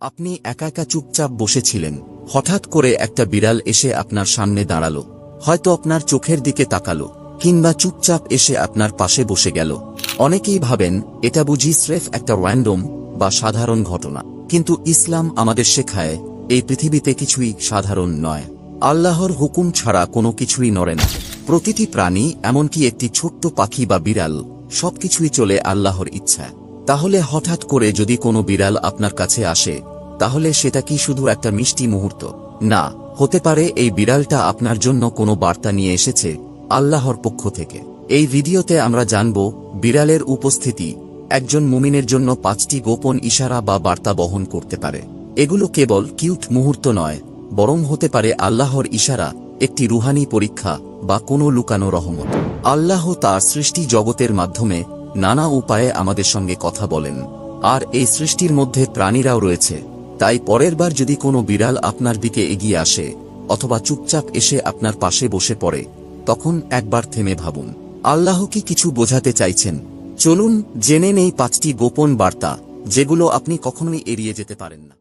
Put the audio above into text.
আপনি একা একা চুপচাপ বসেছিলেন, হঠাৎ করে একটা বিড়াল এসে আপনার সামনে দাঁড়ালো, হয়তো আপনার চোখের দিকে তাকালো, কিংবা চুপচাপ এসে আপনার পাশে বসে গেল। অনেকেই ভাবেন এটা বুঝি স্রেফ একটা র্যান্ডম বা সাধারণ ঘটনা, কিন্তু ইসলাম আমাদের শেখায় এই পৃথিবীতে কিছুই সাধারণ নয়। আল্লাহর হুকুম ছাড়া কোনো কিছুই নড়ে না। প্রতিটি প্রাণী, এমনকি একটি ছোট্ট পাখি বা বিড়াল, সবকিছুই চলে আল্লাহর ইচ্ছা। তাহলে হঠাৎ করে যদি কোনো বিড়াল আপনার কাছে আসে, তাহলে সেটা কি শুধু একটা মিষ্টি মুহূর্ত? না, হতে পারে এই বিড়ালটা আপনার জন্য কোনো বার্তা নিয়ে এসেছে আল্লাহর পক্ষ থেকে। এই ভিডিওতে আমরা জানব বিড়ালের উপস্থিতি একজন মুমিনের জন্য 5টি গোপন ইশারা বা বার্তা বহন করতে পারে। এগুলো কেবল কিউট মুহূর্ত নয়, বরং হতে পারে আল্লাহর ইশারা, একটি রুহানি পরীক্ষা বা কোনো লুকানো রহমত। আল্লাহ তার সৃষ্টি জগতের মাধ্যমে নানা উপায়ে আমাদের সঙ্গে কথা বলেন, আর এই সৃষ্টির মধ্যে প্রাণীরাও রয়েছে। তাই পরের বার যদি কোনো বিড়াল আপনার দিকে এগিয়ে আসে অথবা চুপচাপ এসে আপনার পাশে বসে পড়ে, তখন একবার থেমে ভাবুন, আল্লাহ কি কিছু বোঝাতে চাইছেন? চলুন জেনে নেই 5টি গোপন বার্তা, যেগুলো আপনি কখনোই এড়িয়ে যেতে পারেন না।